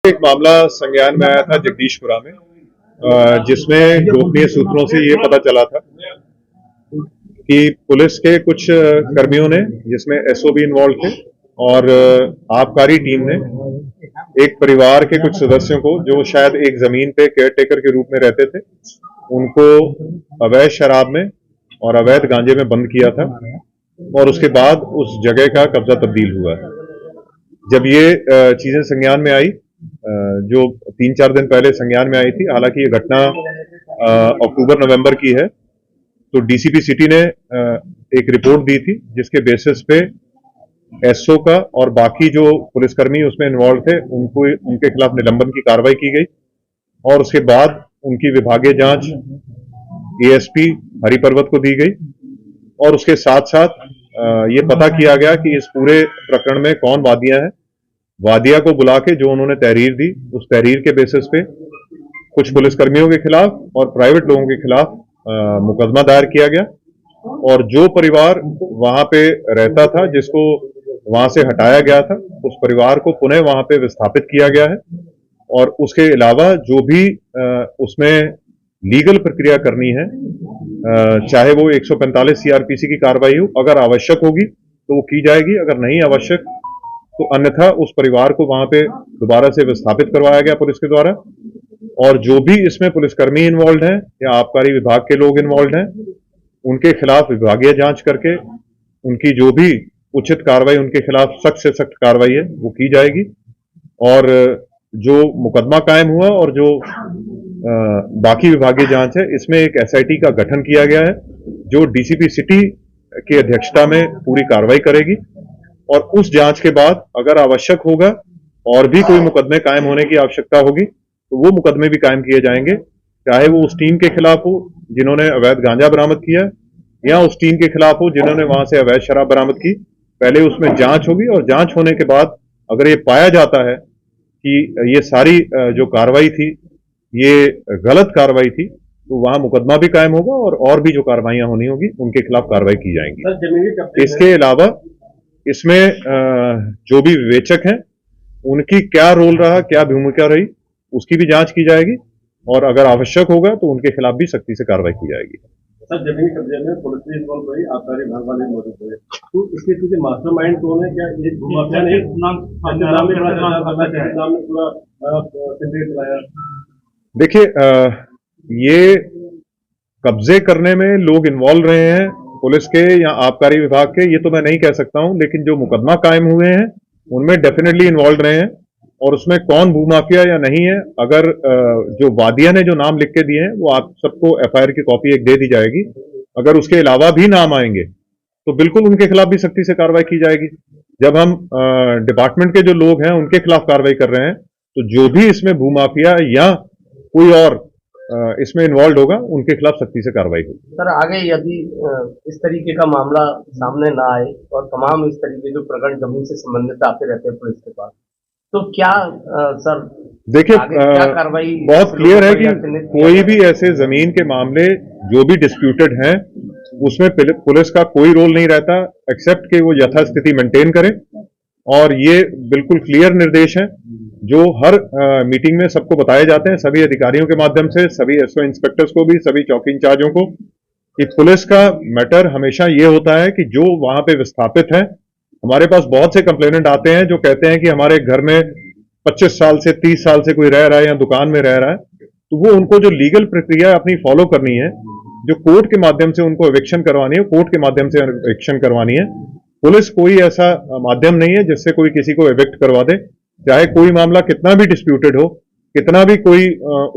एक मामला संज्ञान में आया था जगदीशपुरा में, जिसमें गोपनीय सूत्रों से ये पता चला था कि पुलिस के कुछ कर्मियों ने, जिसमें एसओ भी इन्वॉल्व थे और आबकारी टीम ने एक परिवार के कुछ सदस्यों को, जो शायद एक जमीन पे केयरटेकर के रूप में रहते थे, उनको अवैध शराब में और अवैध गांजे में बंद किया था और उसके बाद उस जगह का कब्जा तब्दील हुआ। जब ये चीजें संज्ञान में आई, जो 3-4 दिन पहले संज्ञान में आई थी, हालांकि ये घटना अक्टूबर-नवंबर की है, तो डीसीपी सिटी ने एक रिपोर्ट दी थी जिसके बेसिस पे एसओ का और बाकी जो पुलिसकर्मी उसमें इन्वॉल्व थे उनके खिलाफ निलंबन की कार्रवाई की गई और उसके बाद उनकी विभागीय जांच एएसपी हरिपर्वत को दी गई और उसके साथ साथ ये पता किया गया कि इस पूरे प्रकरण में कौन वादियां हैं। वादिया को बुला के जो उन्होंने तहरीर दी, उस तहरीर के बेसिस पे कुछ पुलिसकर्मियों के खिलाफ और प्राइवेट लोगों के खिलाफ मुकदमा दायर किया गया और जो परिवार वहां पे रहता था, जिसको वहां से हटाया गया था, उस परिवार को पुनः वहां पे विस्थापित किया गया है और उसके अलावा जो भी उसमें लीगल प्रक्रिया करनी है, चाहे वो 145 सीआरपीसी की कार्रवाई हो, अगर आवश्यक होगी तो वो की जाएगी, अगर नहीं आवश्यक तो अन्यथा उस परिवार को वहां पे दोबारा से विस्थापित करवाया गया पुलिस के द्वारा। और जो भी इसमें पुलिसकर्मी इन्वॉल्व हैं या आबकारी विभाग के लोग इन्वॉल्व हैं, उनके खिलाफ विभागीय जांच करके उनकी जो भी उचित कार्रवाई, उनके खिलाफ सख्त से सख्त कार्रवाई है वो की जाएगी। और जो मुकदमा कायम हुआ और जो बाकी विभागीय जांच है, इसमें एक एसआईटी का गठन किया गया है जो डीसीपी सिटी की अध्यक्षता में पूरी कार्रवाई करेगी और उस जांच के बाद अगर आवश्यक होगा और भी कोई मुकदमे कायम होने की आवश्यकता होगी तो वो मुकदमे भी कायम किए जाएंगे, चाहे वो उस टीम के खिलाफ हो जिन्होंने अवैध गांजा बरामद किया या उस टीम के खिलाफ हो जिन्होंने वहां से अवैध शराब बरामद की। पहले उसमें जांच होगी और जांच होने के बाद अगर ये पाया जाता है कि ये सारी जो कार्रवाई थी ये गलत कार्रवाई थी, तो वहां मुकदमा भी कायम होगा और भी जो कार्रवाइयां होनी होगी उनके खिलाफ कार्रवाई की जाएंगी। इसके अलावा इसमें जो भी विवेचक हैं उनकी क्या रोल रहा, क्या भूमिका रही, उसकी भी जांच की जाएगी और अगर आवश्यक होगा तो उनके खिलाफ भी सख्ती से कार्रवाई की जाएगी। सर, जमीनी कब्जे में पुलिस भी इन्वॉल्व रही, आबकारी विभाग वाले मौजूद हुए, तो इसके पीछे मास्टरमाइंड कौन है? क्या ये माफिया ने पूरा? देखिए, ये कब्जे करने में लोग इन्वॉल्व रहे हैं पुलिस के या आबकारी विभाग के, ये तो मैं नहीं कह सकता हूं, लेकिन जो मुकदमा कायम हुए हैं उनमें डेफिनेटली इन्वॉल्व रहे हैं और उसमें कौन भूमाफिया या नहीं है, अगर जो वादिया ने जो नाम लिख के दिए हैं वो आप सबको एफआईआर की कॉपी एक दे दी जाएगी। अगर उसके अलावा भी नाम आएंगे तो बिल्कुल उनके खिलाफ भी सख्ती से कार्रवाई की जाएगी। जब हम डिपार्टमेंट के जो लोग हैं उनके खिलाफ कार्रवाई कर रहे हैं तो जो भी इसमें भूमाफिया या कोई और इसमें इन्वॉल्व होगा उनके खिलाफ सख्ती से कार्रवाई होगी। सर, आगे यदि इस तरीके का मामला सामने ना आए और तमाम इस तरीके जो प्रकरण जमीन से संबंधित आते रहते हैं पुलिस के पास, तो क्या सर देखिए, कार्रवाई बहुत क्लियर है कि कोई भी ऐसे जमीन के मामले जो भी डिस्प्यूटेड हैं उसमें पुलिस का कोई रोल नहीं रहता एक्सेप्ट कि वो यथास्थिति मेंटेन करे और ये बिल्कुल क्लियर निर्देश है जो हर मीटिंग में सबको बताए जाते हैं, सभी अधिकारियों के माध्यम से, सभी एसओ इंस्पेक्टर्स को भी, सभी चौकी इंचार्जों को, कि पुलिस का मैटर हमेशा ये होता है कि जो वहां पे विस्थापित है, हमारे पास बहुत से कंप्लेनेंट आते हैं जो कहते हैं कि हमारे घर में 25 साल से 30 साल से कोई रह रहा है या दुकान में रह रहा है, तो वो उनको जो लीगल प्रक्रिया अपनी फॉलो करनी है, जो कोर्ट के माध्यम से उनको एविक्शन करवानी है, कोर्ट के माध्यम से एविक्शन करवानी है। पुलिस कोई ऐसा माध्यम नहीं है जिससे कोई किसी को एविक्ट करवा दे, चाहे कोई मामला कितना भी डिस्प्यूटेड हो, कितना भी कोई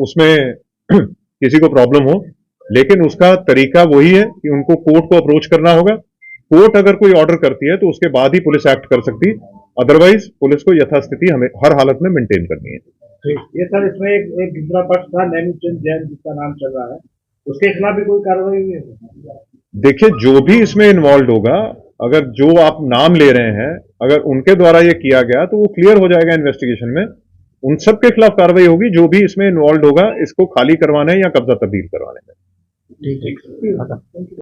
उसमें किसी को प्रॉब्लम हो, लेकिन उसका तरीका वही है कि उनको कोर्ट को अप्रोच करना होगा। कोर्ट अगर कोई ऑर्डर करती है तो उसके बाद ही पुलिस एक्ट कर सकती है, अदरवाइज पुलिस को यथास्थिति हमें हर हालत में मेंटेन करनी है। ये सर, इसमें एक दूसरा पक्ष था नैनीचंद जैन जिसका नाम चल रहा है, उसके खिलाफ भी कोई कार्रवाई हुई है? देखिए, जो भी इसमें इन्वॉल्व होगा, अगर जो आप नाम ले रहे हैं अगर उनके द्वारा ये किया गया तो वो क्लियर हो जाएगा इन्वेस्टिगेशन में, उन सब के खिलाफ कार्रवाई होगी जो भी इसमें इन्वॉल्व होगा इसको खाली करवाने या कब्जा तब्दील करवाने में। ठीक।